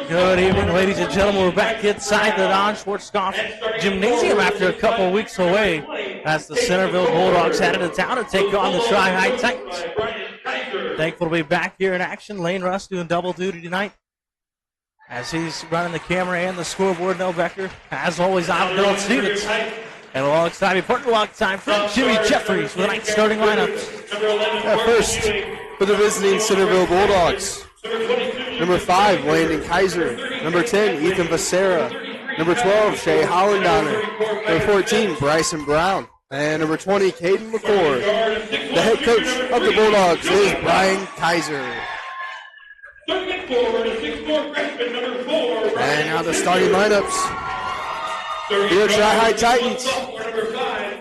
Good evening, ladies and gentlemen. We're back inside the Don Schwarzkopf Gymnasium after a couple weeks away as the Centerville Bulldogs headed to town to take on the Tri-High Titans. Thankful to be back here in action. Lane Russ doing double duty tonight as he's running the camera and the scoreboard. No Becker. As always, I'm Bill Stevens. And alongside me, partner walk time from Jimmy Jeffries with tonight's starting lineups. First, for the visiting Centerville Bulldogs. Number 5, Landon Kaiser. Number 10, Ethan Becerra. Number 12, Shay Hollandonner. Number 14, Bryson Brown. And number 20, Caden McCord. The head coach of the Bulldogs is Brian Kaiser. And now the starting lineups. Here at Tri-High Titans.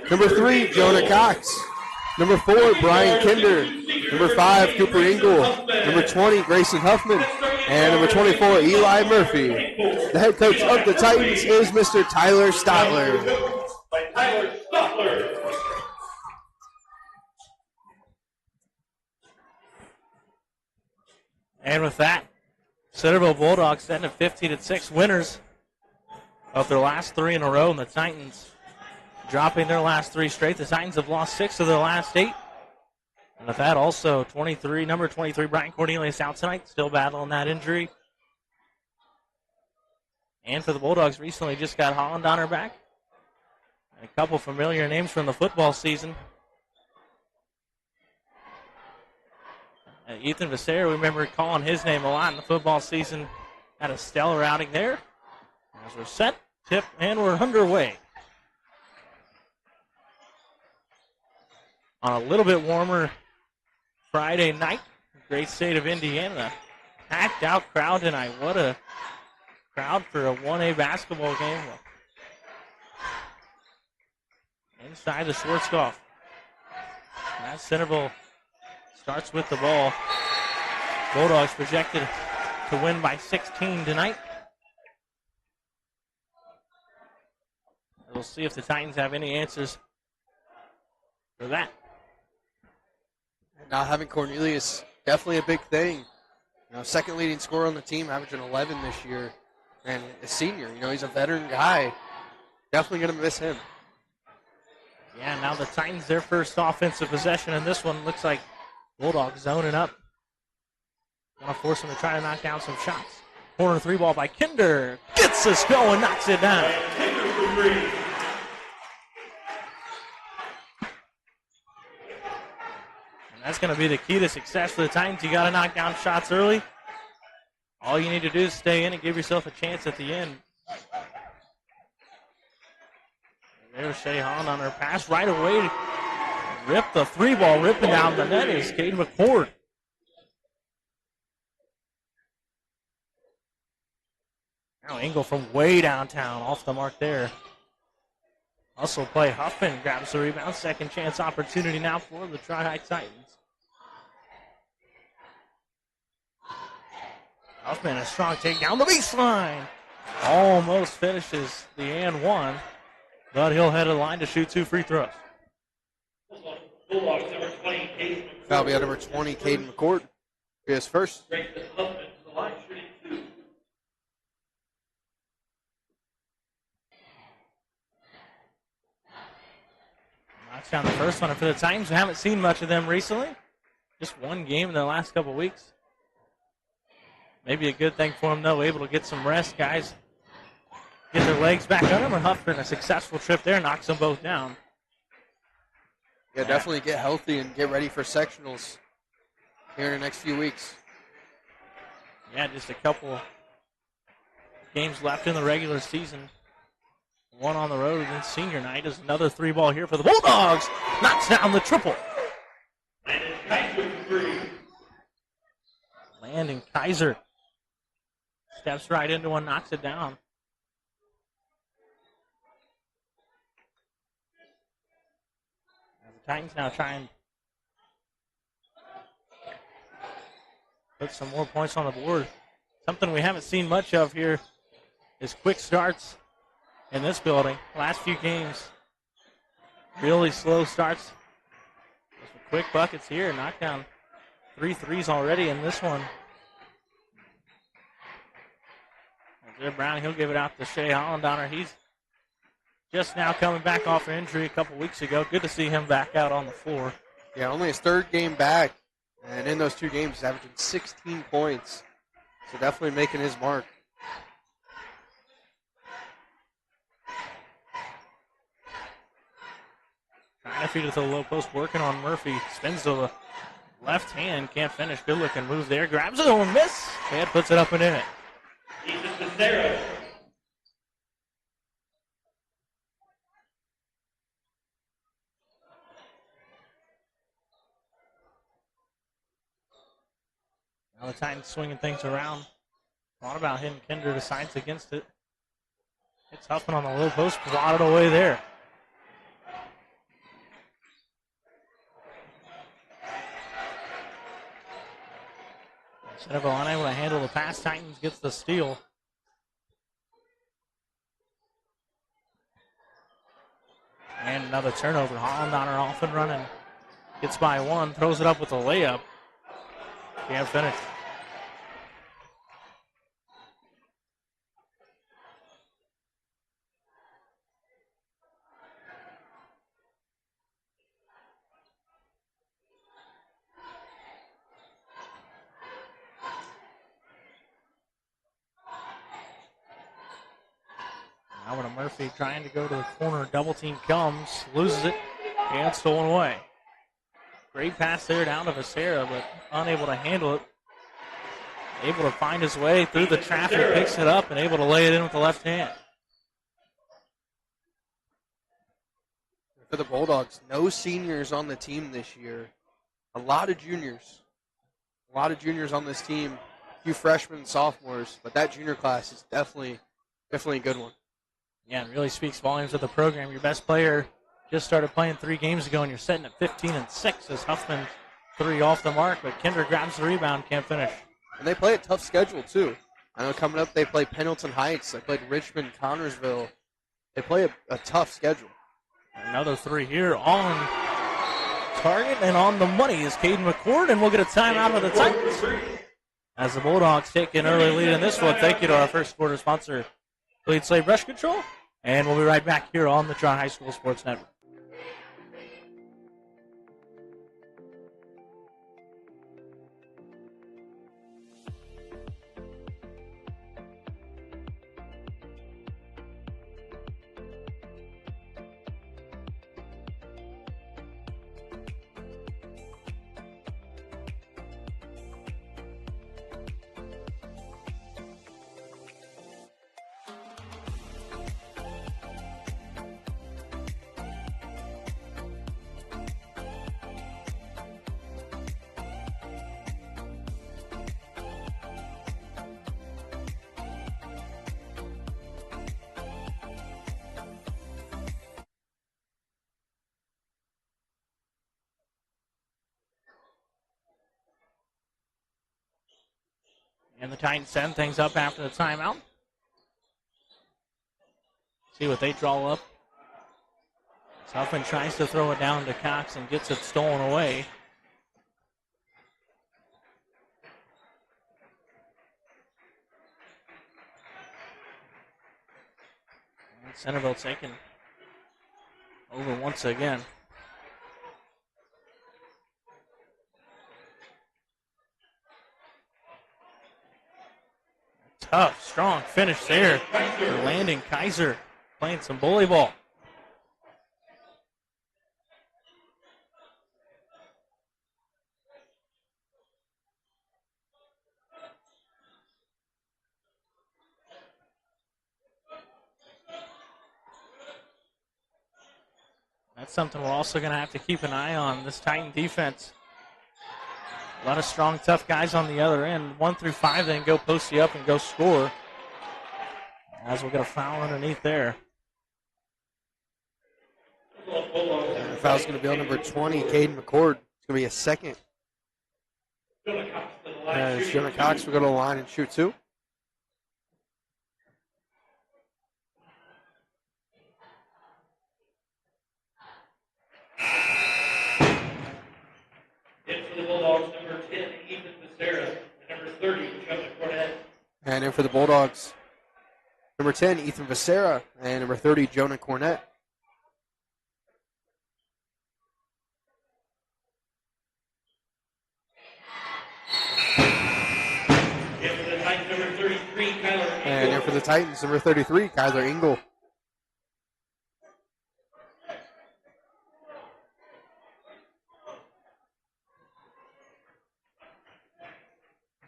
Number 3, Jonah Cox. Number 4, Brian Kinder. Number 5, Cooper Engel. Number 20, Grayson Huffman. And number 24, Eli Murphy. The head coach of the Titans is Mr. Tyler Stotler. And with that, Centerville Bulldogs stand at 15-6 winners of their last 3 in a row, and the Titans dropping their last 3 straight. The Titans have lost 6 of their last 8. And with that, also number 23, Brian Cornelius out tonight, still battling that injury. And for the Bulldogs, recently just got Hollandonner back. And a couple familiar names from the football season. Ethan Becerra, we remember calling his name a lot in the football season. Had a stellar outing there. As we're set, tip, and we're underway. On a little bit warmer Friday night, great state of Indiana. Packed out crowd tonight. What a crowd for a 1A basketball game. Inside the Schwarzkopf. That Centerville starts with the ball. Bulldogs projected to win by 16 tonight. We'll see if the Titans have any answers for that. Not having Cornelius, definitely a big thing. Second leading scorer on the team, averaging 11 this year. And a senior, he's a veteran guy. Definitely going to miss him. Yeah, now the Titans, their first offensive possession in this one. Looks like Bulldogs zoning up. Want to force them to try to knock down some shots. Corner 3 ball by Kinder. Gets us going, knocks it down. And that's going to be the key to success for the Titans. You got to knock down shots early. All you need to do is stay in and give yourself a chance at the end. And there's Shay Holland on her pass right away. Rip the 3 ball, ripping down the net is Caden McCord. Now Engel from way downtown, off the mark there. Hustle play, Huffman grabs the rebound. Second chance opportunity now for the Tri-High Titans. Huffman, a strong take down the baseline. Almost finishes the and one, but he'll head to the line to shoot 2 free throws. That'll be at number 20, Caden McCord. Be his first. Knocks down the first one. And for the Titans, we haven't seen much of them recently. Just one game in the last couple weeks. Maybe a good thing for them, though, able to get some rest, guys. Get their legs back on them. And Huffman, a successful trip there, knocks them both down. Yeah, definitely get healthy and get ready for sectionals here in the next few weeks. Yeah, just a couple games left in the regular season. One on the road, and then senior night is another 3 ball here for the Bulldogs. Knocks down the triple. Landon Kaiser steps right into one, knocks it down. The Titans now try and put some more points on the board. Something we haven't seen much of here is quick starts in this building. Last few games, really slow starts. Some quick buckets here. Knocked down 3 threes already in this one. Jared Brown, he'll give it out to Shea Hollendonner. He's just now coming back off an injury a couple weeks ago. Good to see him back out on the floor. Yeah, only his third game back. And in those 2 games, he's averaging 16 points. So definitely making his mark. Trying to feed it to the low post, working on Murphy. Spins to the left hand, can't finish. Good looking move there. Grabs it, and miss. And puts it up and in it. Now the Titans swinging things around. Thought about hitting Kinder, decides against it. It's Huffman on the low post, blotted away there. Centerville unable to handle the pass. Titans gets the steal. And another turnover. Hollendonner off and running. Gets by 1, throws it up with a layup. Can't finish. Now when Murphy trying to go to the corner, double team comes, loses it, and stolen away. Great pass there down to Becerra, but unable to handle it. Able to find his way through the traffic, picks it up, and able to lay it in with the left hand. For the Bulldogs, no seniors on the team this year. A lot of juniors. A lot of juniors on this team. A few freshmen and sophomores, but that junior class is definitely a good one. Yeah, it really speaks volumes of the program. Your best player just started playing 3 games ago, and you're sitting at 15-6 as Huffman 3 off the mark, but Kinder grabs the rebound, can't finish. And they play a tough schedule, too. I know coming up they play Pendleton Heights, they played Richmond, Connersville. They play a tough schedule. Another 3 here on target and on the money is Caden McCord, and we'll get a timeout of the Titans. As the Bulldogs take an early lead in this one, thank you to our first quarter sponsor, Bleed Slave Brush Control, and we'll be right back here on the Tri-High School Sports Network. And the Titans send things up after the timeout. See what they draw up. Huffman tries to throw it down to Cox and gets it stolen away. And Centerville taking over once again. Tough, strong finish there for Landon Kaiser, playing some bully ball. That's something we're also going to have to keep an eye on, this Titan defense. A lot of strong, tough guys on the other end. 1 through 5, then go post you up and go score. As we'll get a foul underneath there. And the foul's going to be on number 20, Caden McCord. It's going to be a second. Jonah Cox will go to the line and shoot 2. And in for the Bulldogs, Number 10, Ethan Becerra, and number 30, Jonah Cornett. And in for the Titans, number 33, Kyler Engel.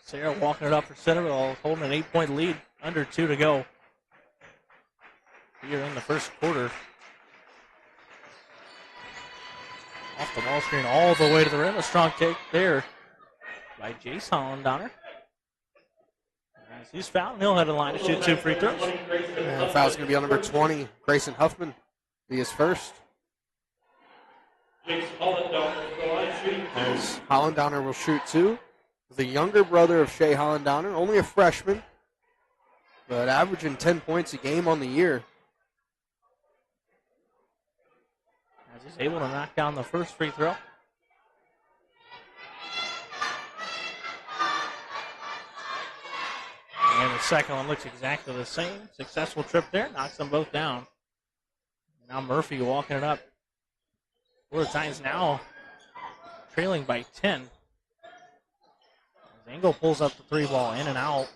Sarah walking it up for Centerville, holding an 8-point lead, under 2 to go here in the first quarter. Off the ball screen all the way to the rim. A strong take there by Jace Hollendonner. As he's fouled, he'll head to the line to shoot 2 free throws. And the foul's going to be on number 20, Grayson Huffman. Be his first. As Hollendonner will shoot 2. The younger brother of Shea Hollendonner, only a freshman, but averaging 10 points a game on the year. As he's able to knock down the first free throw. And the second one looks exactly the same. Successful trip there, knocks them both down. Now Murphy walking it up. The Titans now trailing by 10. Engel pulls up the 3 ball in and out.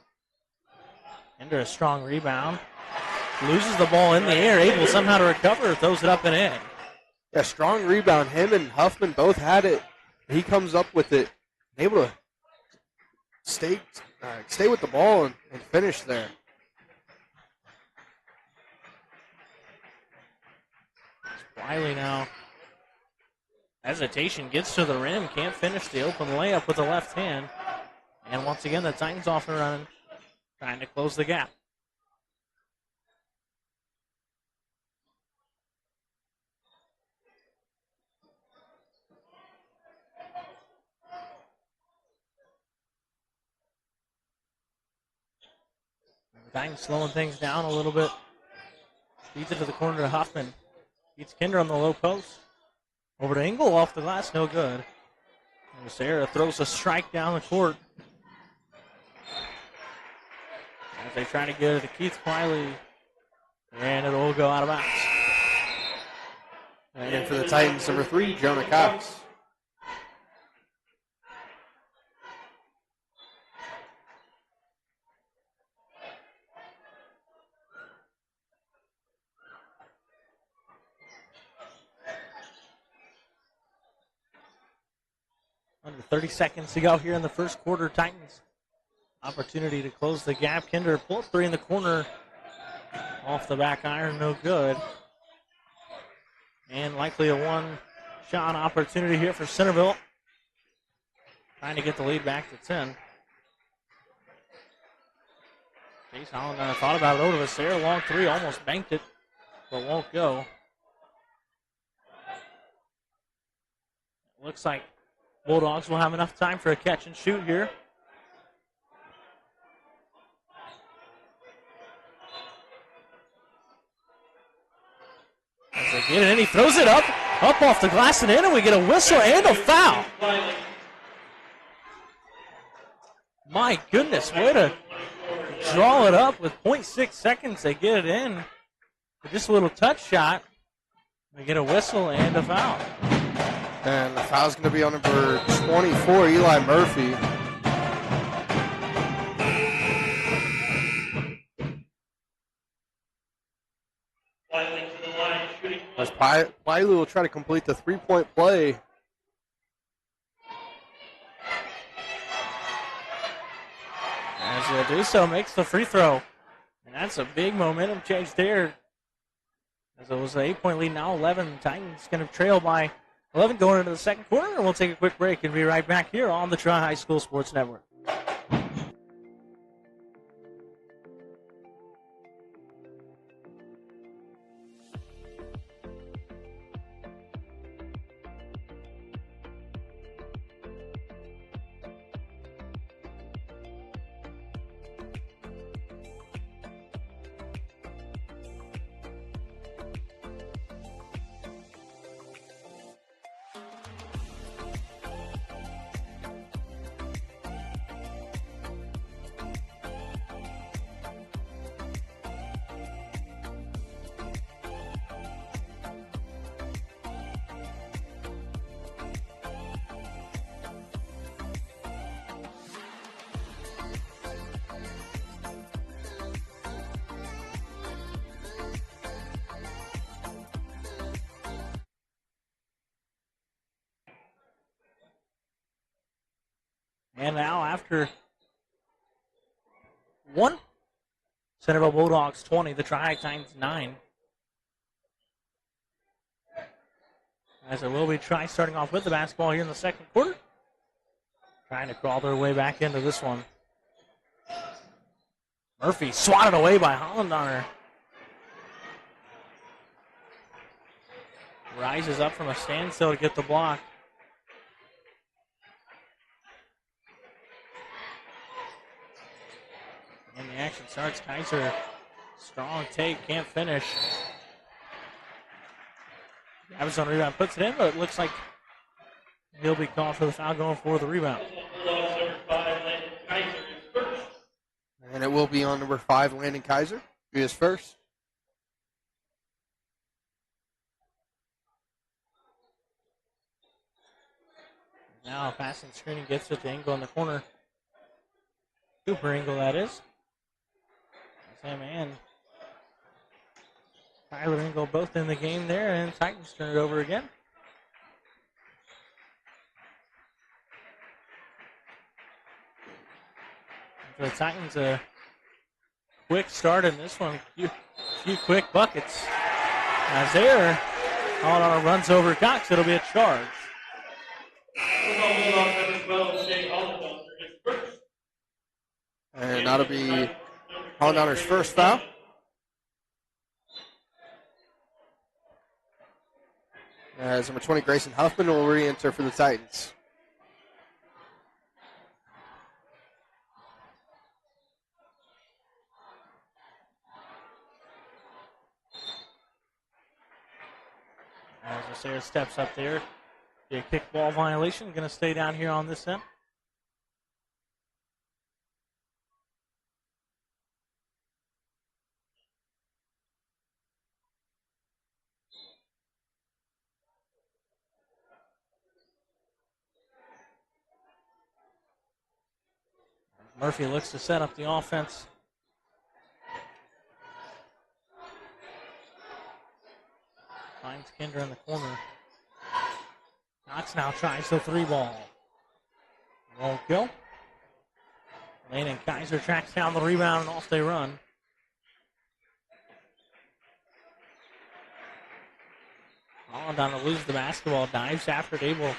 Into a strong rebound. Loses the ball in the air, able somehow to recover, throws it up and in. Yeah, strong rebound. Him and Huffman both had it. He comes up with it, able to stay with the ball and finish there. Wiley now. Hesitation, gets to the rim, can't finish the open layup with the left hand. And once again, the Titans off and running, trying to close the gap. The Titans slowing things down a little bit. Feeds it to the corner to Huffman. Beats Kinder on the low post. Over to Engel, off the glass, no good. And Sarah throws a strike down the court. As they try to get it to Keith Wiley, and it'll go out of bounds. And in for the Titans, number 3, Jonah Cox. Under 30 seconds to go here in the first quarter. Titans opportunity to close the gap. Kinder pull 3 in the corner. Off the back iron, no good. And likely a one-shot opportunity here for Centerville. Trying to get the lead back to 10. Chase Hollendonner thought about it over to Sarah. Long 3, almost banked it, but won't go. Looks like Bulldogs will have enough time for a catch and shoot here. As they get it in, he throws it up off the glass and in, and we get a whistle and a foul. My goodness, way to draw it up with 0.6 seconds. They get it in with just a little touch shot. We get a whistle and a foul. And the foul's going to be on number 24, Eli Murphy. As Wiley will try to complete the 3-point play. As he'll do so, makes the free throw. And that's a big momentum change there. As it was an 8-point lead, now 11. Titans going to trail by 11 going into the second quarter. And we'll take a quick break and be right back here on the Tri-High School Sports Network. And now after one, Centerville Bulldogs 20, the Tri Titans 9. As it will be Tri starting off with the basketball here in the second quarter. Trying to crawl their way back into this one. Murphy swatted away by Hollandaner. Rises up from a standstill to get the block. And the action starts. Kaiser, strong take, can't finish. Evans on the rebound, puts it in, but it looks like he'll be called for the foul going for the rebound. And it will be on number 5, Landon Kaiser. He is first. Now passing screening gets it to Engel in the corner. Cooper Engel, that is. Sam and Tyler Engel both in the game there, and Titans turn it over again. For the Titans, a quick start in this one. A few quick buckets. As there, Hollandaner runs over Cox, it'll be a charge. And that'll be Hollandaner's first foul. As number 20, Grayson Huffman, will re-enter for the Titans. As Rosario steps up there, a kickball violation, going to stay down here on this end. Murphy looks to set up the offense. Finds Kinder in the corner. Knox now tries the 3-ball. Won't go. Lane and Kaiser tracks down the rebound and off they run. Hollandaner loses the basketball, dives after it, able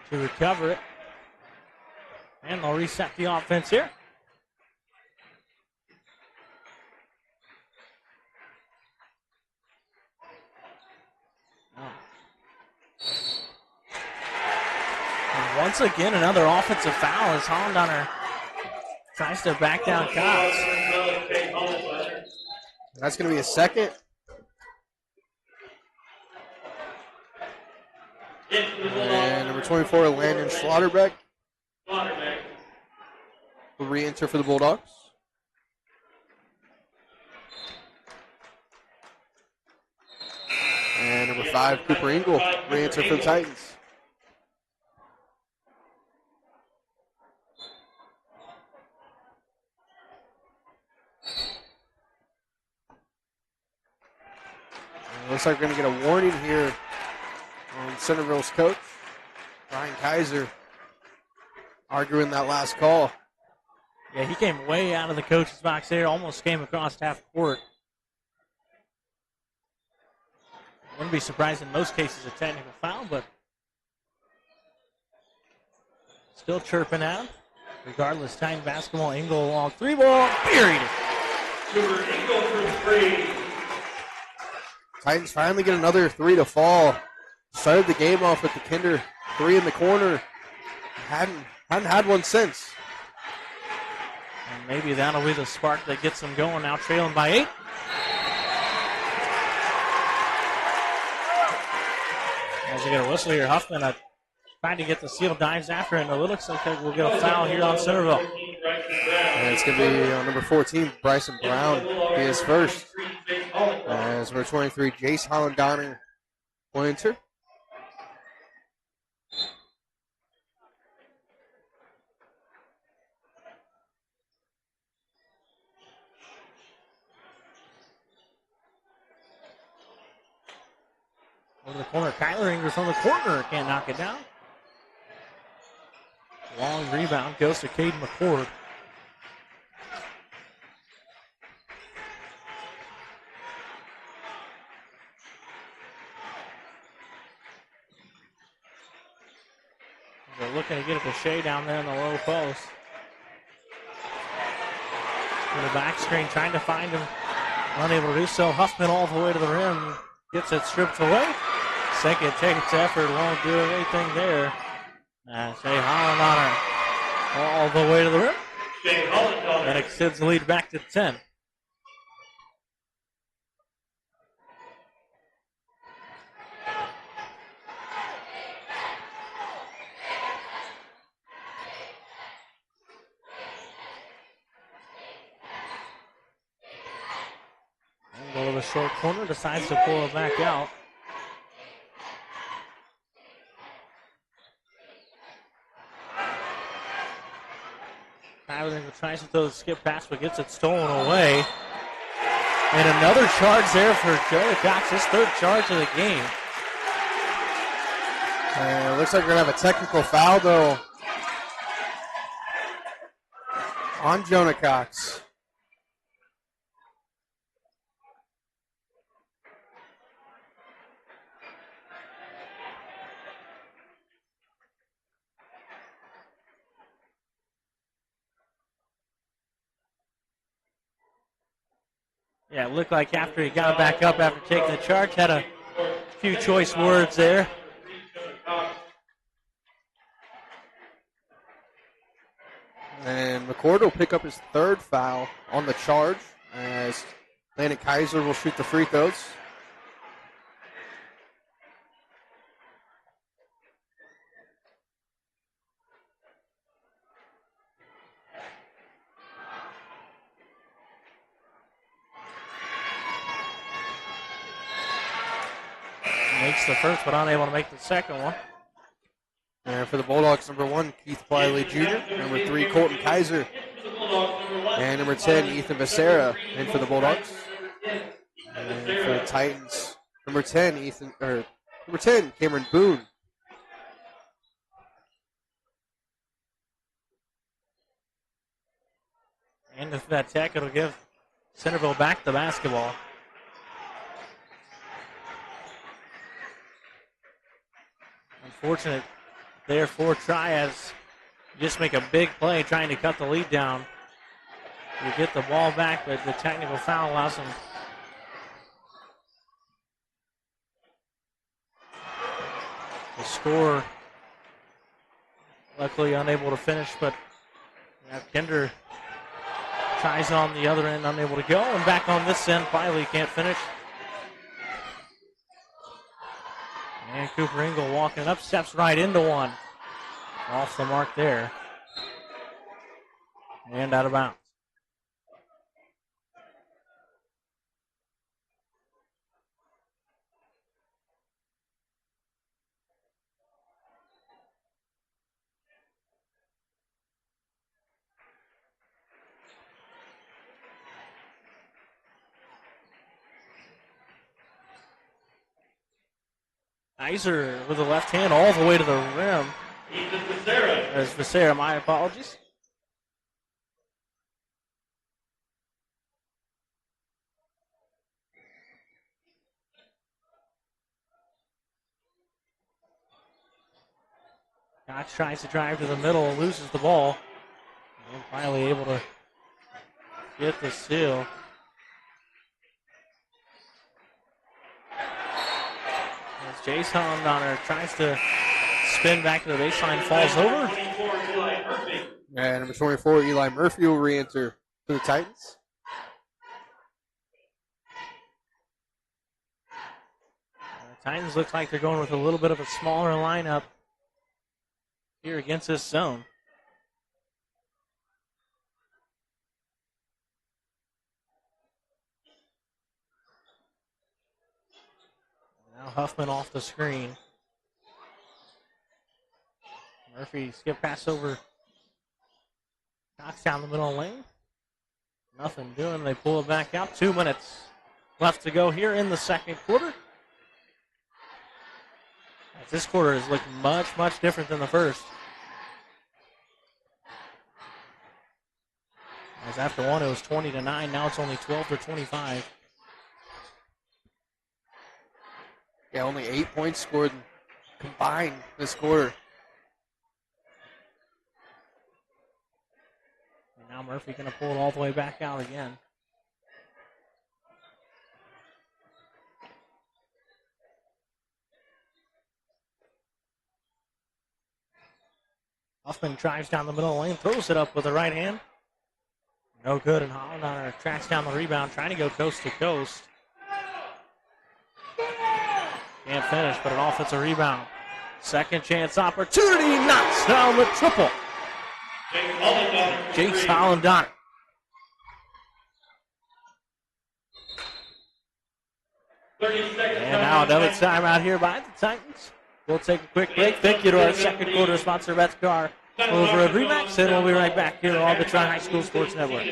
to recover it. And they'll reset the offense here. And once again, another offensive foul as Hollandaner tries to back down Cox. That's going to be a second. And number 24, Landon Schlotterbeck will re-enter for the Bulldogs. And number 5, Cooper Engel, re-enter for the Titans. And it looks like we're going to get a warning here on Centerville's coach, Brian Kaiser, arguing that last call. Yeah, he came way out of the coach's box there, almost came across half court. Wouldn't be surprised in most cases a technical foul, but still chirping out. Regardless, Titan basketball, Engel long 3-ball, buried it. Titans finally get another 3 to fall. Started the game off with the Kinder 3 in the corner. Hadn't had one since. And maybe that'll be the spark that gets them going, now trailing by 8. As you get a whistle here, Huffman trying to get the seal, dives after it, and it looks like we'll get a foul here on Centerville. And it's going to be on number 14, Bryson Brown. He is first. As number 23, Jace Hollandaner will enter. Over the corner, Kyler Ingers from the corner, can't knock it down. Long Rebound goes to Caden McCord. They're looking to get it to Shea down there in the low post. To the back screen, trying to find him. Unable to do so. Huffman all the way to the rim. Gets it stripped away. Second takes effort. Won't do anything there. Shea Holland on her. All the way to the rim. That extends the lead back to 10. Go to the short corner, decides to pull it back out. Tyler tries to throw the skip pass, but gets it stolen away. And another charge there for Jonah Cox, his third charge of the game. Looks like we're going to have a technical foul, though, on Jonah Cox. Yeah, it looked like after he got back up after taking the charge, had a few choice words there. And McCord will pick up his third foul on the charge as Landon Kaiser will shoot the free throws. Makes the first, but unable to make the second one. And for the Bulldogs, number 1, Keith Pliley Jr., number 3, Colton Kaiser, and number 10, Ethan Becerra, in for the Bulldogs. And for the Titans, number 10, Cameron Boone. And if that tech, it'll give Centerville back the basketball. Unfortunate there for Trias. Just make a big play trying to cut the lead down. You get the ball back, but the technical foul allows them to score. Luckily unable to finish, but Kinder tries on the other end, unable to go. And back on this end, Filey can't finish. And Cooper Ingle walking up, steps right into one. Off the mark there. And out of bounds. Kaiser with the left hand all the way to the rim. There's Becerra, my apologies. Cox tries to drive to the middle, loses the ball. And finally able to get the steal. As Jason Donner tries to spin back to the baseline, falls over. And number 24, Eli Murphy will re-enter for the Titans. The Titans looks like they're going with a little bit of a smaller lineup here against this zone. Now Huffman off the screen. Murphy skip pass over. Knocks down the middle lane. Nothing doing. They pull it back out. 2 minutes left to go here in the second quarter. This quarter has looked much, much different than the first. As after one, it was 20-9. Now it's only 12-25. Yeah, only 8 points scored combined this quarter. And now Murphy going to pull it all the way back out again. Huffman drives down the middle of the lane, throws it up with the right hand. No good, and Hollandauer tracks down the rebound, trying to go coast to coast. Can't finish, but an offensive rebound. Second chance opportunity, knocks down the triple. Jace Hollandauer. And now another timeout here by the Titans. We'll take a quick break. Thank you to our second quarter sponsor, Bethcar, over at Remax, and we'll be right back here on the Tri-High School Sports Network.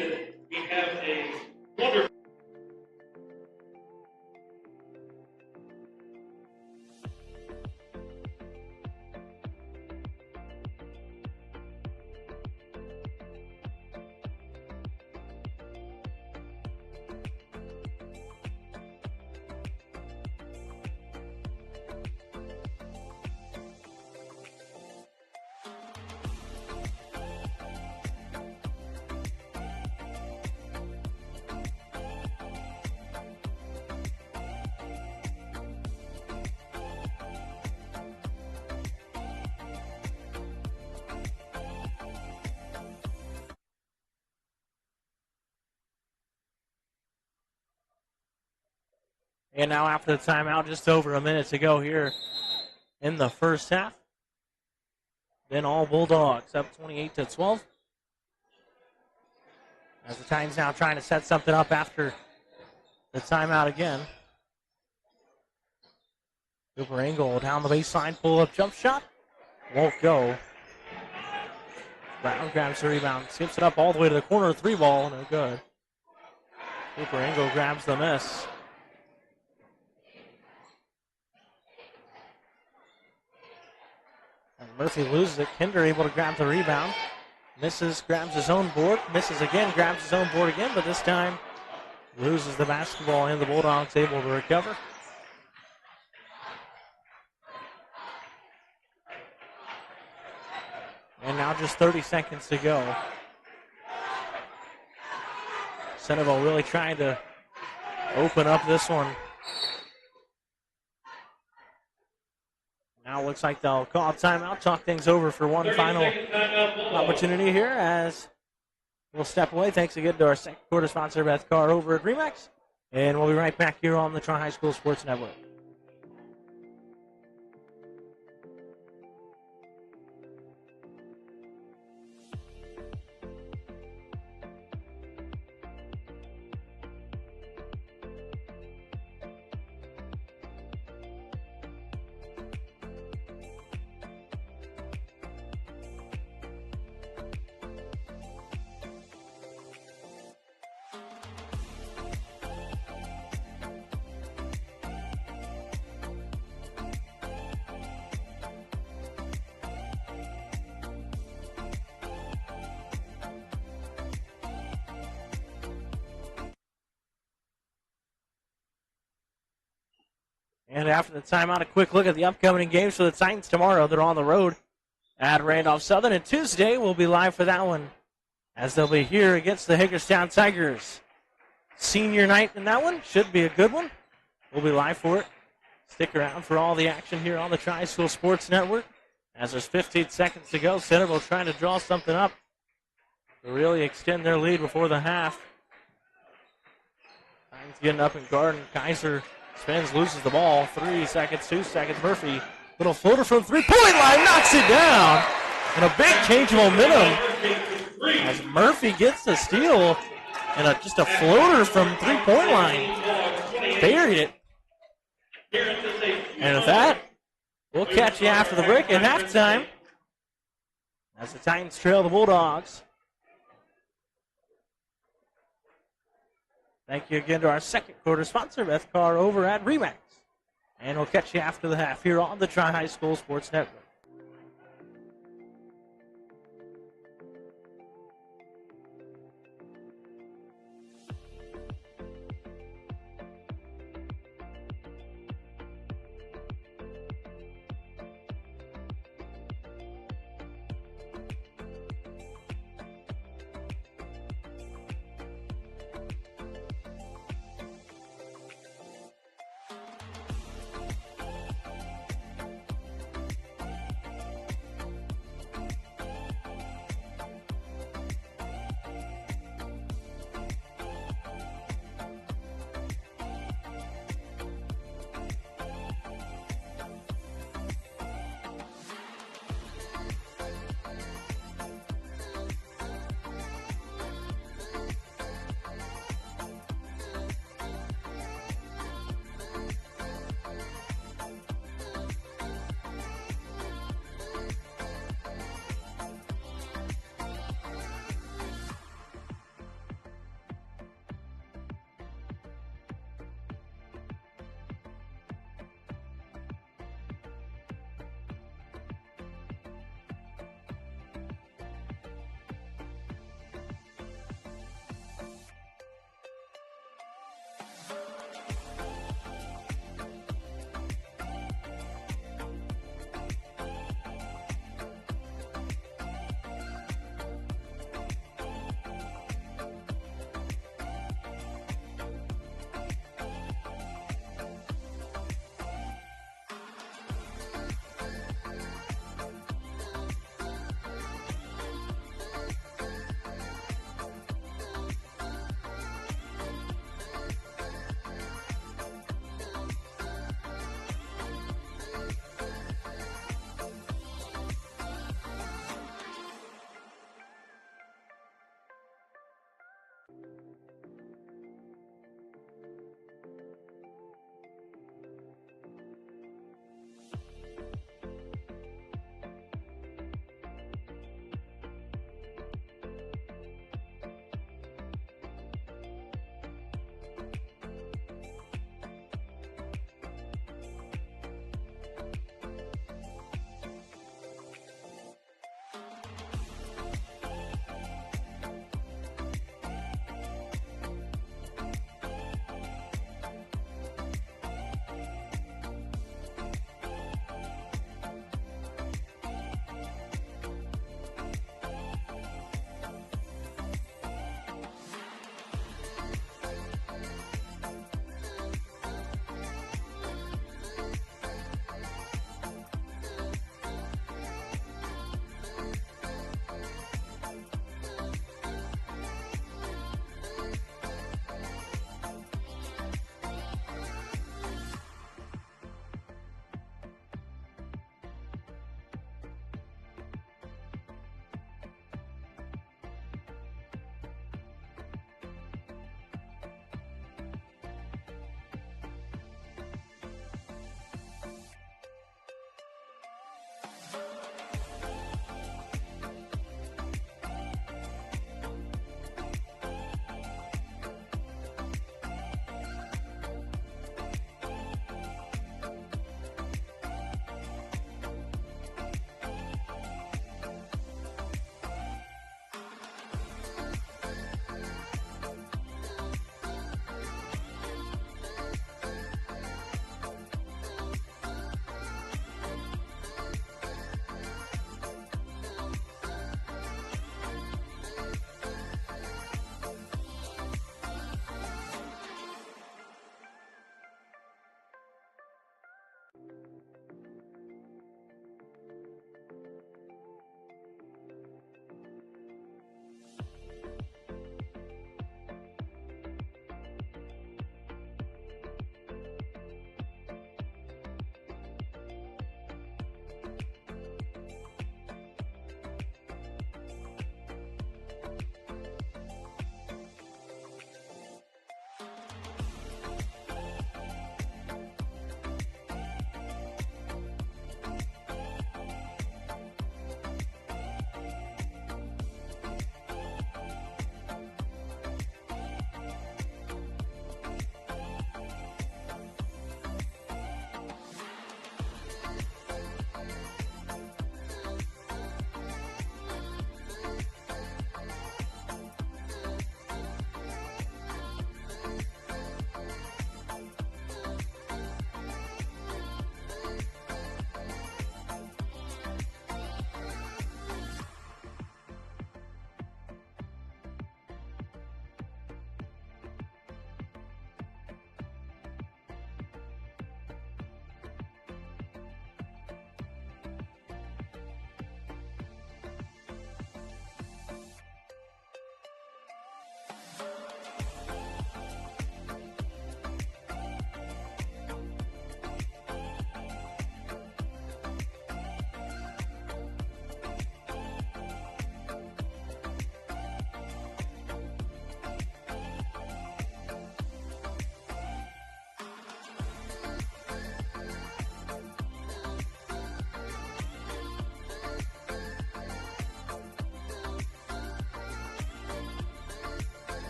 And now after the timeout, just over a minute to go here in the first half. Then all Bulldogs up 28-12. As the Titans now trying to set something up after the timeout again. Cooper Engel down the baseline, pull-up jump shot. Won't go. Brown grabs the rebound, skips it up all the way to the corner, three ball, no good. Cooper Engel grabs the miss. And Murphy loses it. Kinder able to grab the rebound. Misses, grabs his own board. Misses again, grabs his own board again, but this time loses the basketball and the Bulldogs able to recover. And now just 30 seconds to go. Centerville really trying to open up this one. Now it looks like they'll call a timeout, talk things over for one final opportunity here as we'll step away. Thanks again to our second quarter sponsor, Bethcar, over at Remax. And we'll be right back here on the Tri-High School Sports Network. And after the timeout, a quick look at the upcoming games for the Titans tomorrow. They're on the road at Randolph Southern, and Tuesday we'll be live for that one as they'll be here against the Hagerstown Tigers. Senior night in that one. Should be a good one. We'll be live for it. Stick around for all the action here on the Tri-School Sports Network. As there's 15 seconds to go, Centerville trying to draw something up to really extend their lead before the half. Titans getting up and guarding. Kaiser spins, loses the ball. 3 seconds, 2 seconds. Murphy, little floater from three-point line, knocks it down. And a big change of momentum as Murphy gets the steal and just a floater from three-point line. Buried it. And with that, we'll catch you after the break at halftime as the Titans trail the Bulldogs. Thank you again to our second quarter sponsor, Bethcar, over at Remax. And we'll catch you after the half here on the Tri-High School Sports Network.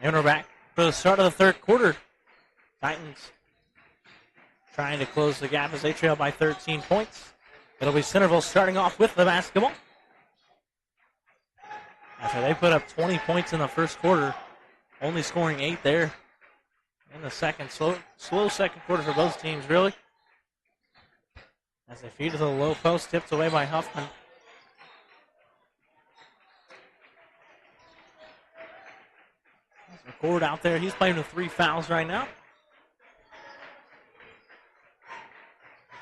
And we're back for the start of the third quarter. Titans trying to close the gap as they trail by 13 points. It'll be Centerville starting off with the basketball. After they put up 20 points in the first quarter, only scoring 8 there in the second. Slow second quarter for both teams, really. As they feed to the low post, tipped away by Huffman. McCord out there. He's playing with 3 fouls right now.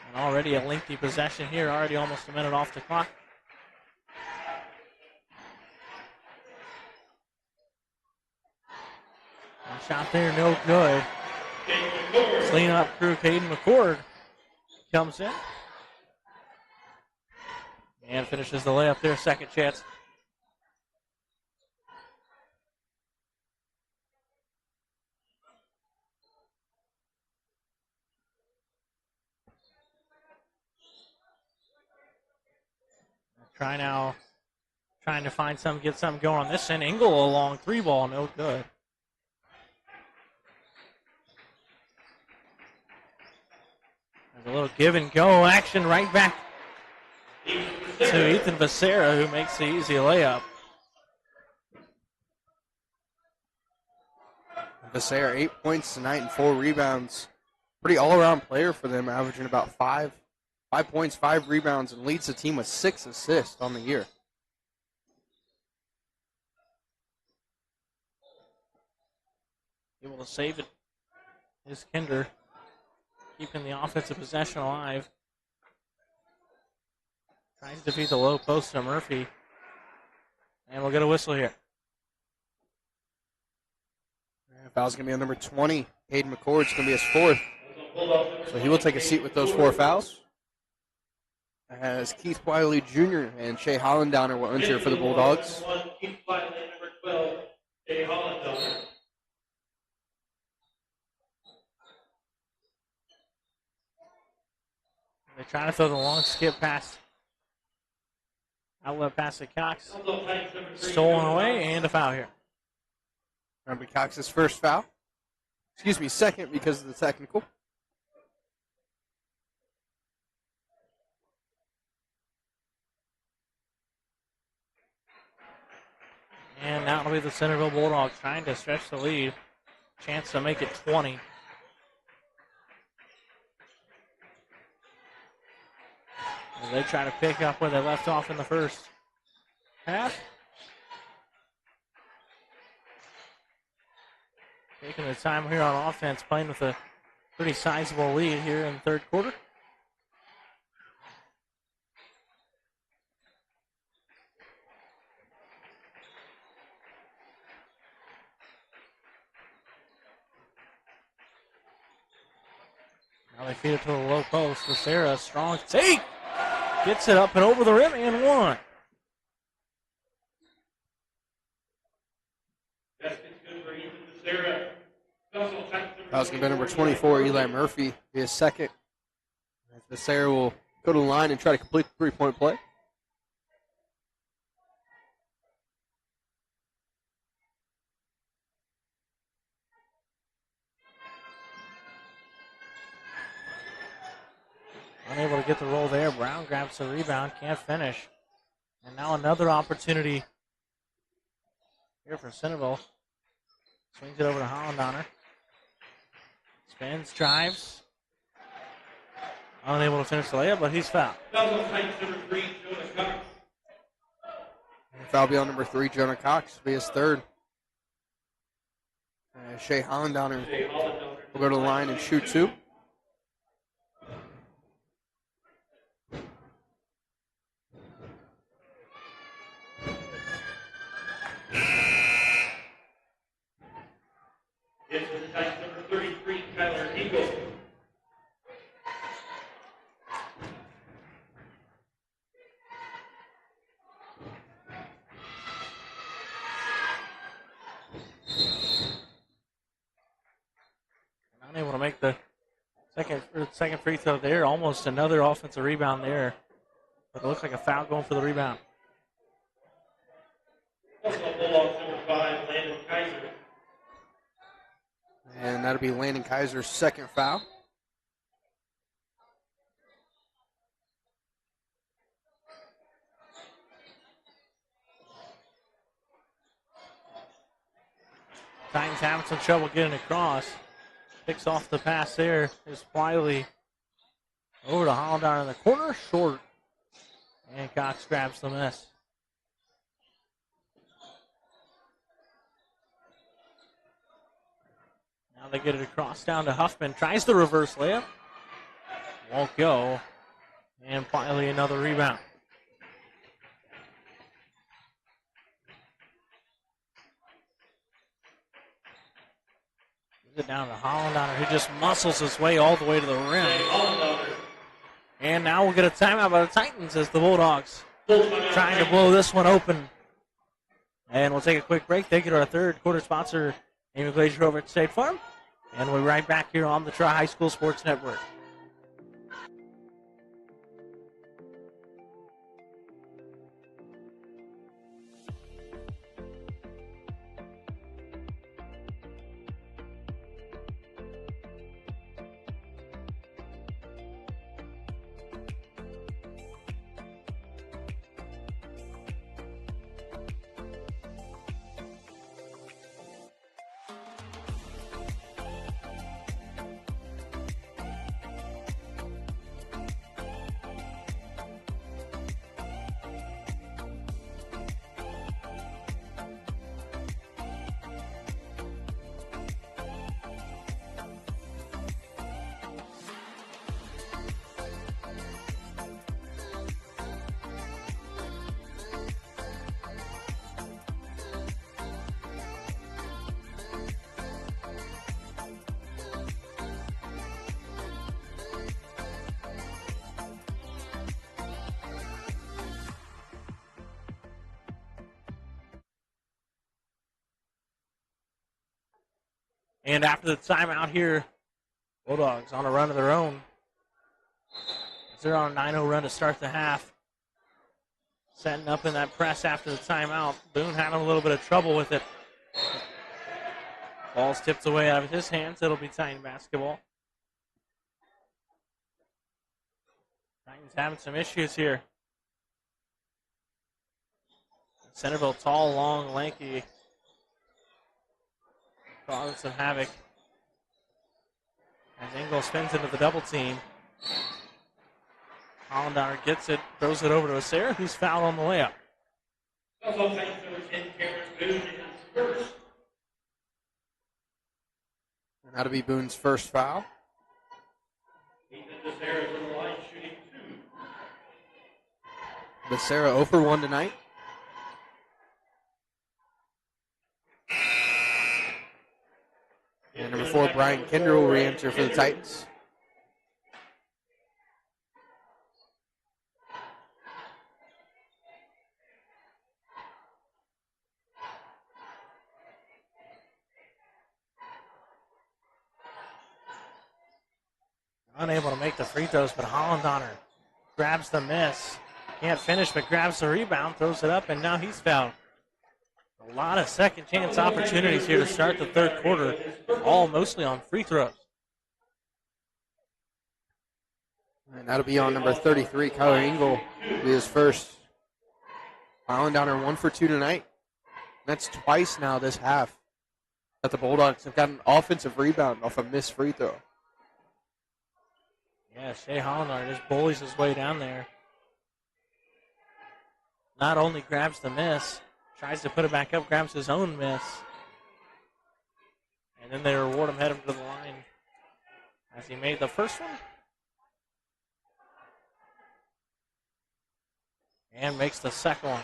And already a lengthy possession here. Already almost a minute off the clock. And shot there, no good. Clean-up crew, Caden McCord comes in. And finishes the layup there. Second chance. Trying to find something, get something going on this end. Engel a long 3-ball, no good. There's a little give and go action right back to Ethan Becerra, who makes the easy layup. Becerra, 8 points tonight and 4 rebounds. Pretty all-around player for them, averaging about 5 points, 5 rebounds, and leads the team with 6 assists on the year. Able to save it is Kinder, keeping the offensive possession alive. Trying to defeat the low post to Murphy. And we'll get a whistle here. Foul's going to be on number 20. Hayden McCord's going to be his 4th. So he will take a seat with those 4 fouls. As Keith Wiley Jr. and Shea Hollendowner will enter for the Bulldogs. Keith Wiley, number 12, Shea Hollendowner. They're trying to throw the long skip pass. Outlet pass to Cox. Stolen away and a foul here. That'll be Cox's first foul. Excuse me, second because of the technical. And now it'll be the Centerville Bulldogs trying to stretch the lead. Chance to make it 20. As they try to pick up where they left off in the first half. Taking the time here on offense, playing with a pretty sizable lead here in the third quarter. Now they feed it to the low post. Becerra, strong take. Gets it up and over the rim and one. That was going to be number 24, Eli Murphy, his second. Becerra will go to the line and try to complete the three-point play. Unable to get the roll there. Brown grabs the rebound, can't finish. And now another opportunity here for Centerville. Swings it over to Hollendowner. Spins, drives. Unable to finish the layup, but he's fouled. Foul be on number 3, Jonah Cox, will be his third. Shea Hollendowner will go to the line and shoot 2. Number 33, Tyler Eagle. Unable to make the second free throw there. Almost another offensive rebound there. But it looks like a foul going for the rebound. Also Bulldogs number 5, Landon Kaiser. And that'll be Landon Kaiser's second foul. Titans having some trouble getting across. Picks off the pass there. Is Wiley over to Hollendar in the corner, short. And Cox grabs the miss. Now they get it across down to Huffman. Tries the reverse layup. Won't go. And finally another rebound. Gives it down to Hollendar, who just muscles his way all the way to the rim. And now we'll get a timeout by the Titans as the Bulldogs trying to blow this one open. And we'll take a quick break. Thank you to our third quarter sponsor, Amy Glazier over at State Farm. And we'll be right back here on the Tri-High School Sports Network. And after the timeout here, Bulldogs on a run of their own. They're on a 9-0 run to start the half. Setting up in that press after the timeout. Boone having a little bit of trouble with it. Ball's tipped away out of his hands. It'll be Titan basketball. Titans having some issues here. Centerville tall, long, lanky. Causing some havoc as Engel spins into the double team. Hollendar gets it, throws it over to Asera, who's fouled on the layup. Also, Titans number 10, Cameron Boone is first. And that'll be Boone's first foul. Ethan Asera is on the line shooting 2. Becerra 0 for 1 tonight. And number 4, Brian Kinder will re-enter for the Titans. Unable to make the free throws, but Hollendar grabs the miss. Can't finish, but grabs the rebound, throws it up, and now he's fouled. A lot of second chance opportunities here to start the third quarter, all mostly on free throws. And that'll be on number 33, Kyler Engel, will be his first. Hollendar 1 for 2 tonight. That's twice now this half that the Bulldogs have got an offensive rebound off a missed free throw. Yeah, Shea Hollendar just bullies his way down there. Not only grabs the miss, tries to put it back up, grabs his own miss. And then they reward him heading to the line as he made the first one. And makes the second one.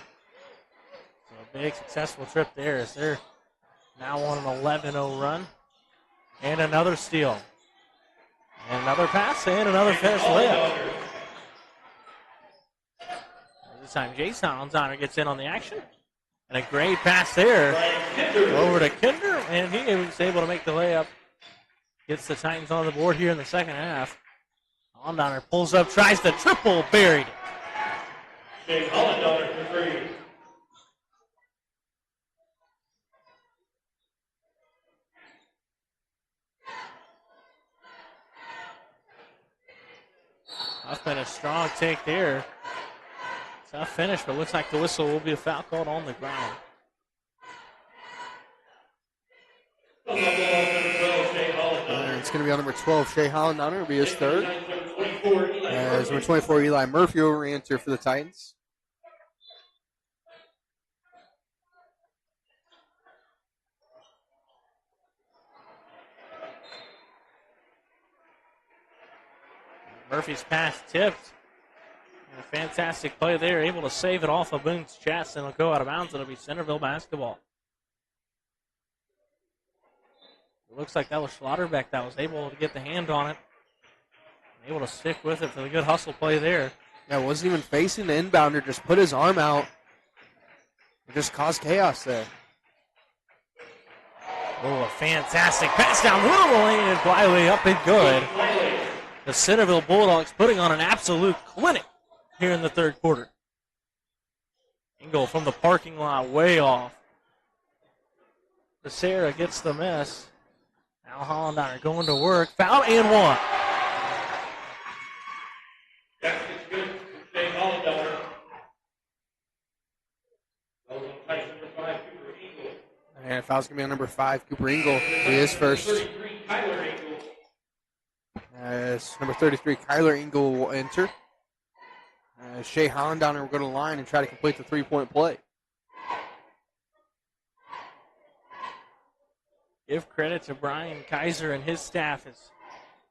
So a big successful trip there as they're now on an 11-0 run. And another steal. And another pass and another finish layup. This time Jason Hollendar gets in on the action. And a great pass there over to Kinder, and he was able to make the layup. Gets the Titans on the board here in the second half. Hollendar pulls up, tries the triple, buried it. Hollendar for 3. Huffman, a strong take there. Tough finish, but looks like the whistle will be a foul called on the ground. It's going to be on number 12, Shea Hollandowner. It'll be his third. As number 24, Eli Murphy will re-enter for the Titans. Murphy's pass tipped. And a fantastic play there, able to save it off of Boone's chest, and it'll go out of bounds. It'll be Centerville basketball. It looks like that was Schlotterbeck that was able to get the hand on it. Able to stick with it for the good hustle play there. Yeah, wasn't even facing the inbounder, just put his arm out. It just caused chaos there. Oh, a fantastic pass down middle of the lane, and Bliley up and good. The Centerville Bulldogs putting on an absolute clinic here in the third quarter. Engel from the parking lot way off. Becerra gets the miss. Now Hollandowner going to work. Foul and one. And foul's going to be on number 5, Cooper Engel. He is first. As number 33, Kyler Engel will enter. Shea Hollandowner will go to the line and try to complete the three-point play. Give credit to Brian Kaiser and his staff as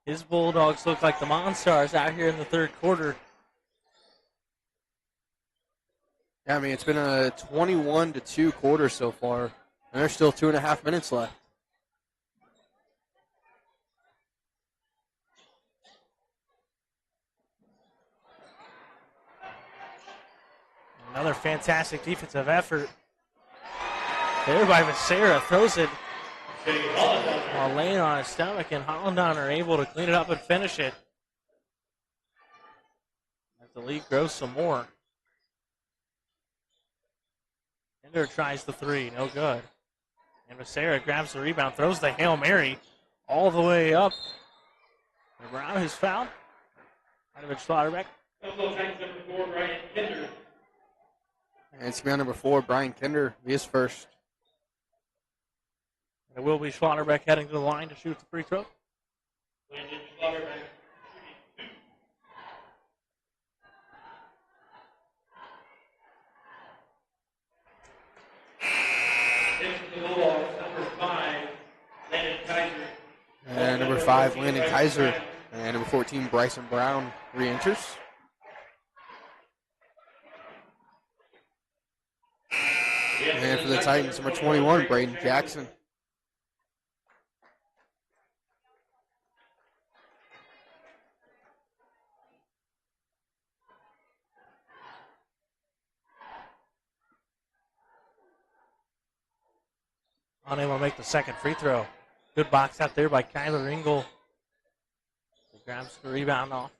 his Bulldogs look like the Monstars out here in the third quarter. Yeah, I mean, it's been a 21-2 quarter so far, and there's still 2.5 minutes left. Another fantastic defensive effort there by Becerra. Throws it while laying on his stomach, and Hollandowner able to clean it up and finish it. As the lead grows some more. Ender tries the three, no good. And Becerra grabs the rebound, throws the Hail Mary all the way up. And Brown is fouled. Inovich Slaughterbeck. And it's going to be on number 4, Brian Kinder. He is first. It will be Schlotterbeck heading to the line to shoot the free throw. And number 5, Landon Kaiser. And number 14, Bryson Brown re-enters. And for the Titans, number 21, Braden Jackson. Unable to make the second free throw. Good box out there by Kyler Engel. He grabs the rebound off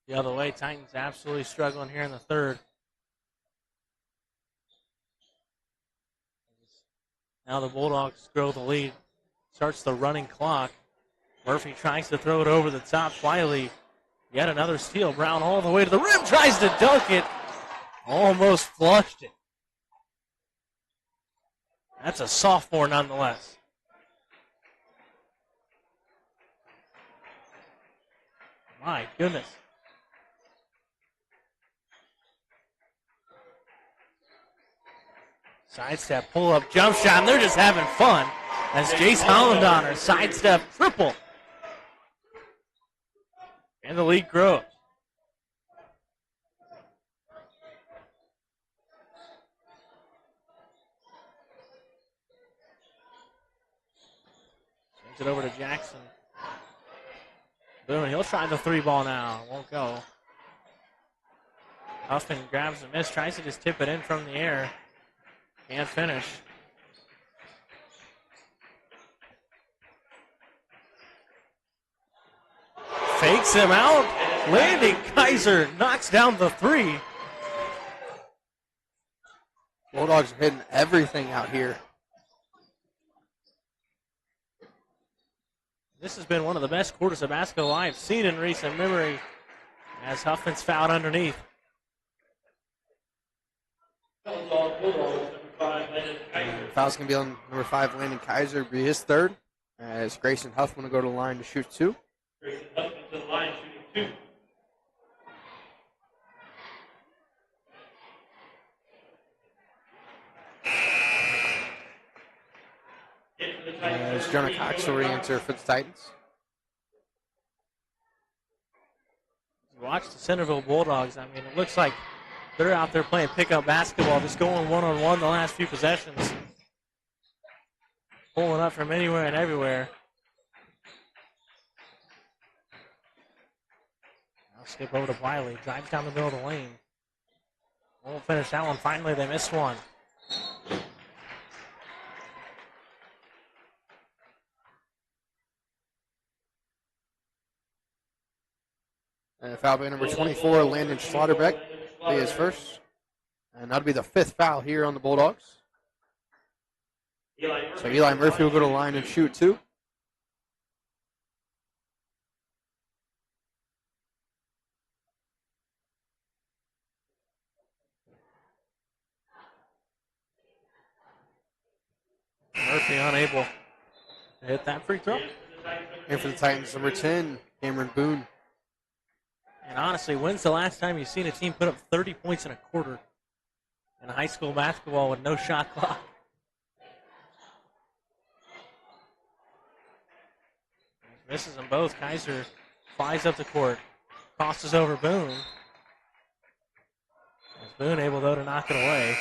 the other way. Titans absolutely struggling here in the third. Now the Bulldogs grow the lead. Starts the running clock. Murphy tries to throw it over the top. Wiley, yet another steal. Brown all the way to the rim. Tries to dunk it. Almost flushed it. That's a sophomore nonetheless. My goodness. Sidestep, pull up, jump shot, and they're just having fun as Jace Hollandowner sidestep triple. And the lead grows. Sends it over to Jackson. Boone, he'll try the three ball now. Won't go. Huffman grabs the miss, tries to just tip it in from the air. Can't finish. Fakes him out. Landon Kaiser knocks down the three. Bulldogs are hitting everything out here. This has been one of the best quarters of basketball I've seen in recent memory. as Huffman's fouled underneath. Foul's going to be on number 5, Landon Kaiser, be his third, as Grayson Huffman will go to the line to shoot 2. Grayson Huffman to the line, shooting 2. As Jonah Cox will re-enter for the Titans. Watch the Centerville Bulldogs. I mean, it looks like they're out there playing pickup basketball, just going one-on-one the last few possessions. Pulling up from anywhere and everywhere. I'll skip over to Wiley. Drives down the middle of the lane. Won't finish that one. Finally, they missed one. And foul by number 24, Landon Schlotterbeck, be his first. And that'll be the 5th foul here on the Bulldogs. So Eli Murphy will go to the line and shoot 2. Murphy unable to hit that free throw. And for the Titans, number 10, Cameron Boone. And honestly, when's the last time you've seen a team put up 30 points in a quarter in high school basketball with no shot clock? Misses them both. Kaiser flies up the court. Crosses over Boone. As Boone able, though, to knock it away.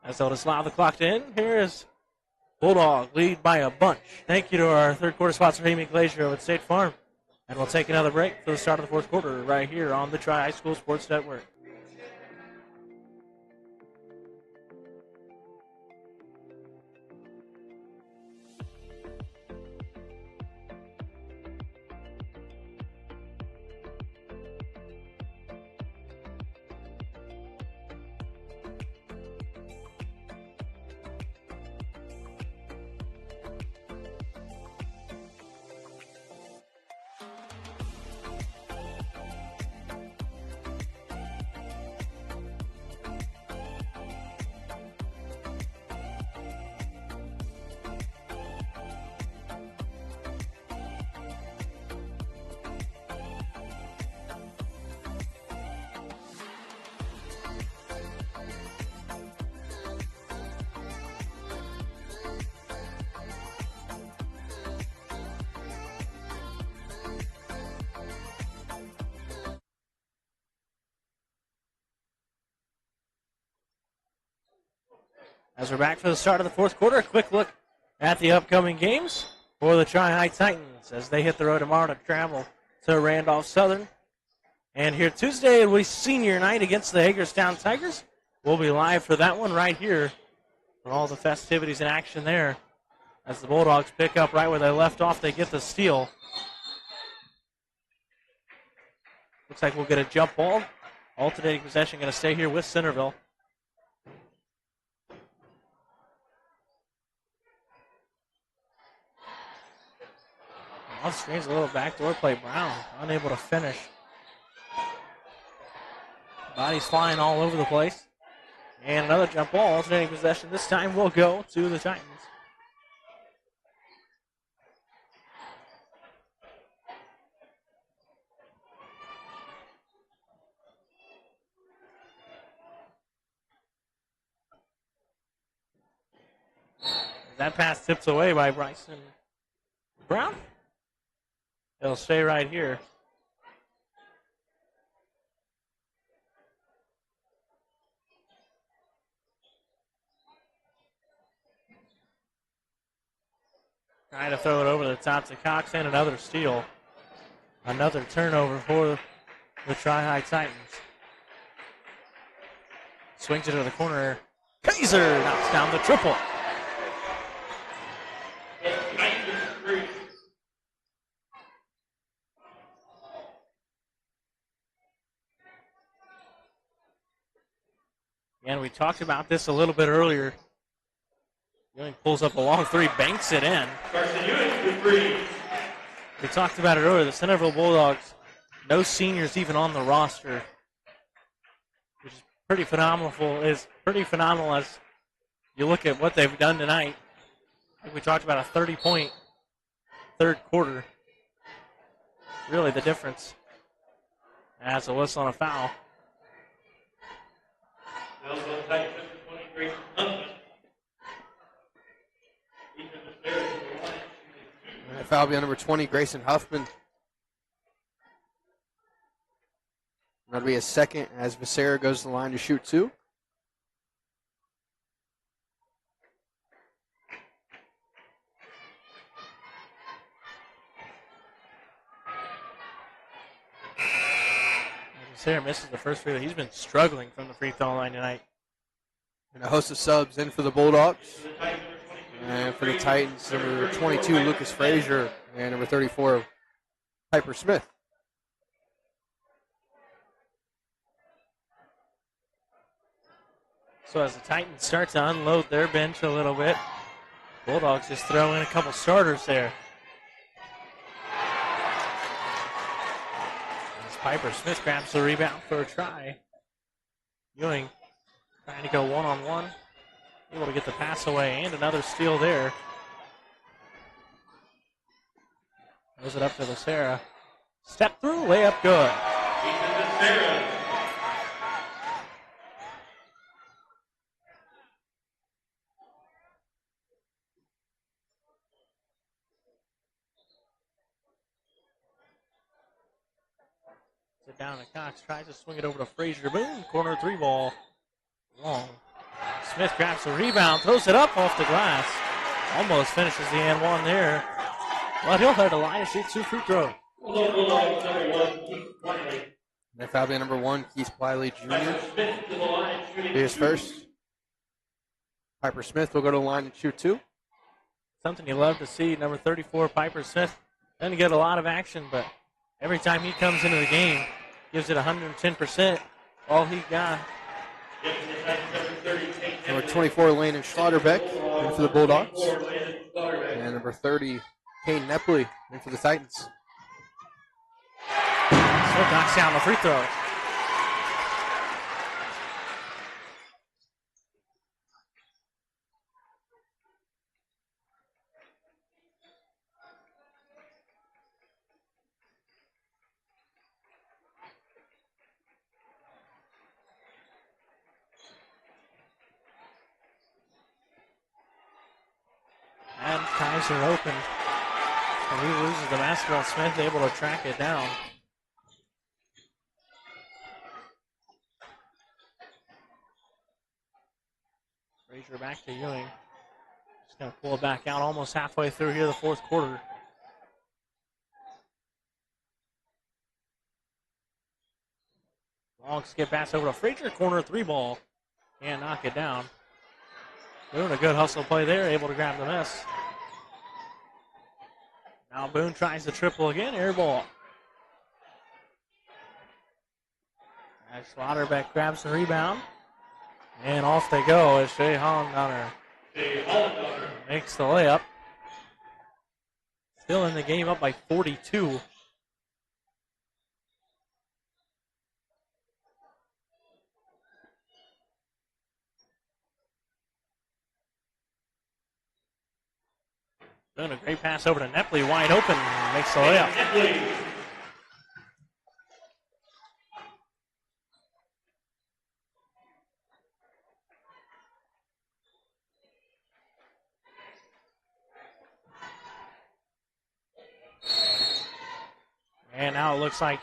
As they'll just allow the clock to end. Here is Bulldog lead by a bunch. Thank you to our third quarter sponsor, Amy Glazier with State Farm. And we'll take another break for the start of the fourth quarter right here on the Tri-High School Sports Network. As we're back for the start of the fourth quarter, a quick look at the upcoming games for the Tri-High Titans as they hit the road tomorrow to travel to Randolph Southern. And here Tuesday, it'll be senior night against the Hagerstown Tigers. We'll be live for that one right here for all the festivities and action there. As the Bulldogs pick up right where they left off, they get the steal. Looks like we'll get a jump ball. Alternating possession going to stay here with Centerville. Off screen's a little backdoor play. Brown unable to finish. Bodies flying all over the place. And another jump ball. Alternating possession. This time will go to the Titans. That pass tips away by Bryson Brown. It'll stay right here. Trying to throw it over the top to Cox and another steal. Another turnover for the Tri-High Titans. Swings it to the corner. Kaiser knocks down the triple. And we talked about this a little bit earlier. Ewing pulls up a long three, banks it in. Carson Ewing with three. We talked about it earlier. The Centerville Bulldogs, no seniors even on the roster, which is pretty phenomenal. Is pretty phenomenal as you look at what they've done tonight. Like we talked about, a 30-point third quarter. Really the difference. As a whistle and a foul. Belleville Titans number 20, Grayson Huffman. Ethan Becerra to the line. And foul be on number 20, Grayson Huffman. That'll be his second as Becerra goes to the line to shoot two. Becerra misses the first free throw. He's been struggling from the free throw line tonight. And a host of subs in for the Bulldogs. And for the Titans, number 22, Lucas Frazier, and number 34, Piper Smith. So as the Titans start to unload their bench a little bit, Bulldogs just throw in a couple starters there. As Piper Smith grabs the rebound for a try. Ewing trying to go one-on-one. Able to get the pass away and another steal there. Throws it up to Becerra. Step through, layup good. It down to Cox, tries to swing it over to Frazier. Boom, corner three ball. Long. Smith grabs the rebound, throws it up off the glass. Almost finishes the and one there. But he'll head to the line and shoot two free throws. Bulldogs number 1, Keith Wiley. And foul be on number 1, Keith Wiley Jr. Piper Smith to the line, shooting He is first. Piper Smith will go to the line and shoot two. Something you love to see. Number 34, Piper Smith, doesn't get a lot of action, but every time he comes into the game, gives it 110%. All he got. Number 24, Landon Schlotterbeck in for the Bulldogs. And number 30, Kane Nepley in for the Titans. Smith knocks down the free throw. And ties are open. And he loses the basketball. Smith able to track it down. Frazier back to Ewing. Just going to pull it back out almost halfway through here, the fourth quarter. Long skip pass over to Frazier, corner three ball. Can't knock it down. Boone, a good hustle play there, able to grab the miss. Now Boone tries the triple again, air ball. As Slaughterbeck grabs the rebound. And off they go as Shea Hollendonner makes the layup. Still in the game, up by 42. Doing a great pass over to Nepley, wide open, makes the layup. And now it looks like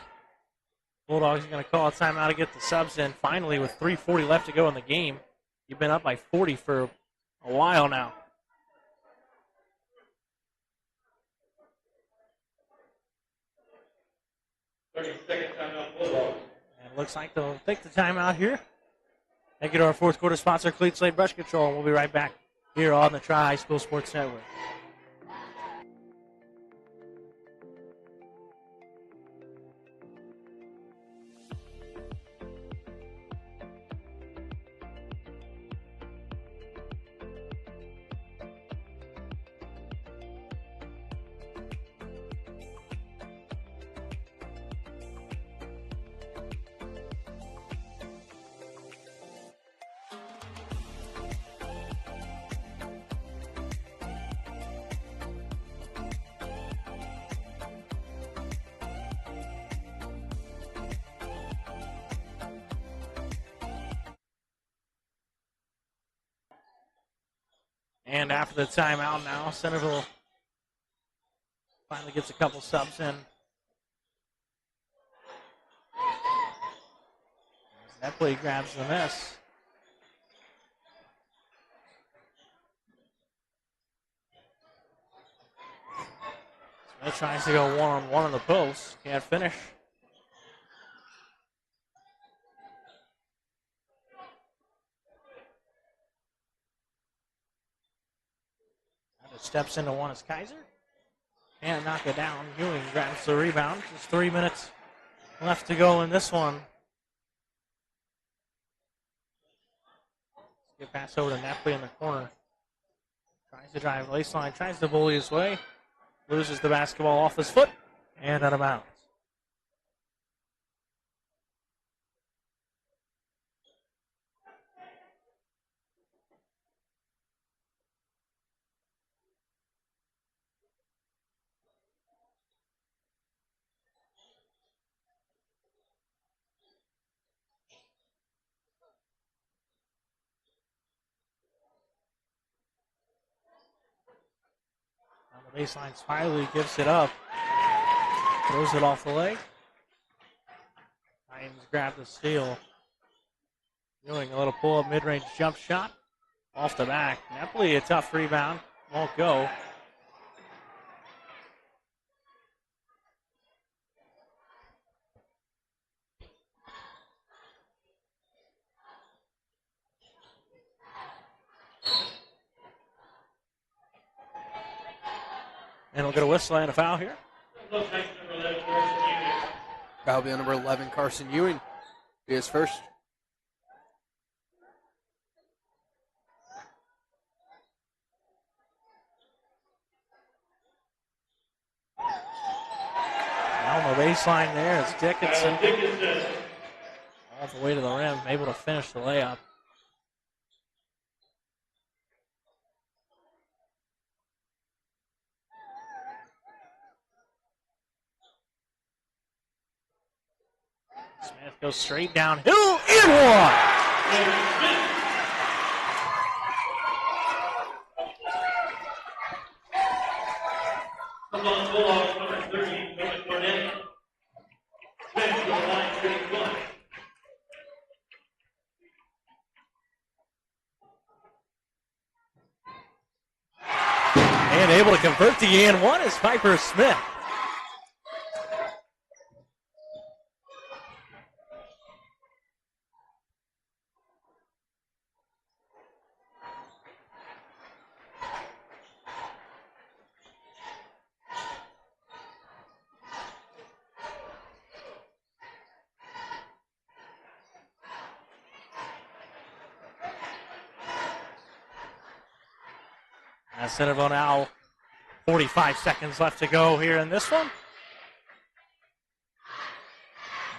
Bulldogs are going to call a timeout to get the subs in. Finally, with 3:40 left to go in the game. You've been up by 40 for a while now. Second timeout, Bulldogs. And it looks like they'll take the timeout here. Thank you to our fourth quarter sponsor, Cleat Slate Brush Control. We'll be right back here on the Tri-High School Sports Network. And after the timeout now, Centerville finally gets a couple subs in. Neppley grabs the miss. Smith tries to go one-on-one on the post. Can't finish. Steps into one is Kaiser. And knock it down. Ewing grabs the rebound. Just 3 minutes left to go in this one. Get pass over to Napoli in the corner. Tries to drive baseline. Tries to bully his way. Loses the basketball off his foot. And out of bounds. Baseline, Smiley gives it up. Throws it off the leg. Titans grab the steal. Doing a little pull-up mid-range jump shot. Off the back. Napoli, a tough rebound. Won't go. And we'll get a whistle and a foul here. That'll be on number 11, Carson Ewing. Be his first. On the baseline there, it's Dickinson. All the way to the rim, able to finish the layup. Smith goes straight downhill and one. And able to convert the and one is Piper Smith. Centerville now, 45 seconds left to go here in this one.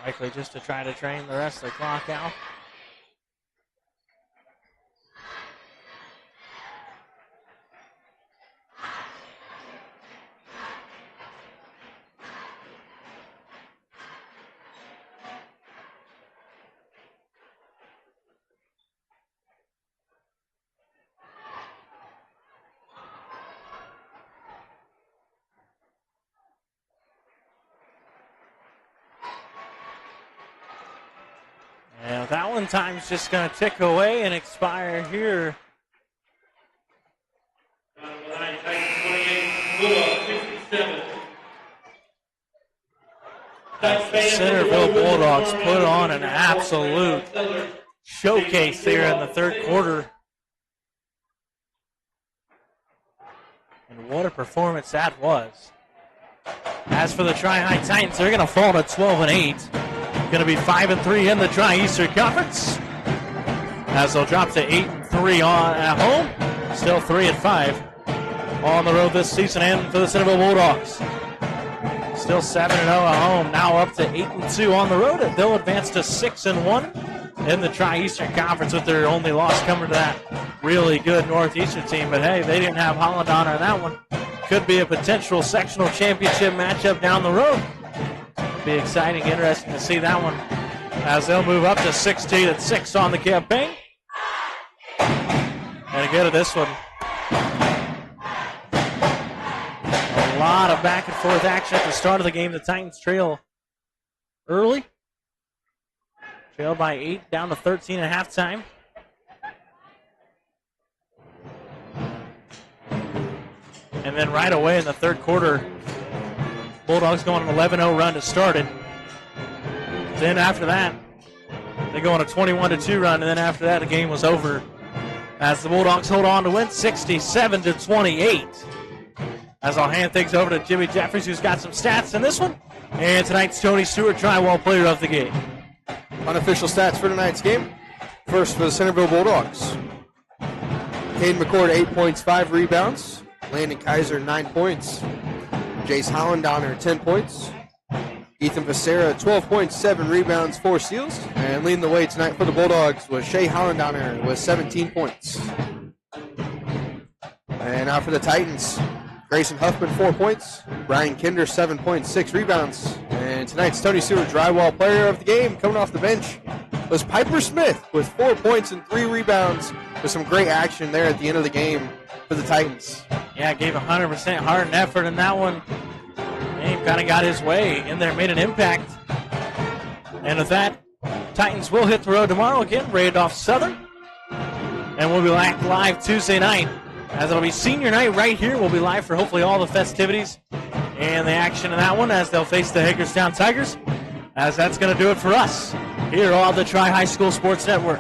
Likely just to try to drain the rest of the clock out. That one time's just going to tick away and expire here. As the Centerville Bulldogs put on an absolute showcase there in the third quarter. And what a performance that was. As for the Tri-High Titans, they're going to fall to 12-8. Going to be 5-3 in the Tri-Eastern Conference, as they'll drop to 8-3 on at home. Still 3-5 on the road this season, and for the Centerville Bulldogs, still 7-0 at home. Now up to 8-2 on the road, and they'll advance to 6-1 in the Tri-Eastern Conference, with their only loss coming to that really good Northeastern team. But hey, they didn't have Holland on that one. Could be a potential sectional championship matchup down the road. Be exciting, interesting to see that one, as they'll move up to 16-6 on the campaign. And to go to this one, A lot of back and forth action at the start of the game. The Titans trail early. Trailed by 8, down to 13 at halftime. And then right away in the third quarter, Bulldogs go on an 11-0 run to start it. Then after that, they go on a 21-2 run, and then after that, the game was over as the Bulldogs hold on to win 67-28. As I'll hand things over to Jimmy Jeffries, who's got some stats in this one, and tonight's Tony Stewart Drywall Player of the Game. Unofficial stats for tonight's game. First for the Centerville Bulldogs. Caden McCord, 8 points, 5 rebounds. Landon Kaiser, 9 points. Jace Hollandowner, 10 points. Ethan Becerra, 12 points, 7 rebounds, 4 steals. And leading the way tonight for the Bulldogs was Shea Hollandowner with 17 points. And now for the Titans. Grayson Huffman, 4 points. Brian Kinder, 7 points, 6 rebounds. And tonight's Tony Stewart Drywall Player of the Game coming off the bench was Piper Smith with 4 points and 3 rebounds with some great action there at the end of the game for the Titans. Yeah, gave 100% heart and effort in that one. He kind of got his way in there, made an impact. And with that, Titans will hit the road tomorrow again, rated off Southern. And we'll be back live Tuesday night. As it'll be senior night right here, we'll be live for hopefully all the festivities and the action in that one as they'll face the Hagerstown Tigers. As that's going to do it for us here on the Tri-High School Sports Network.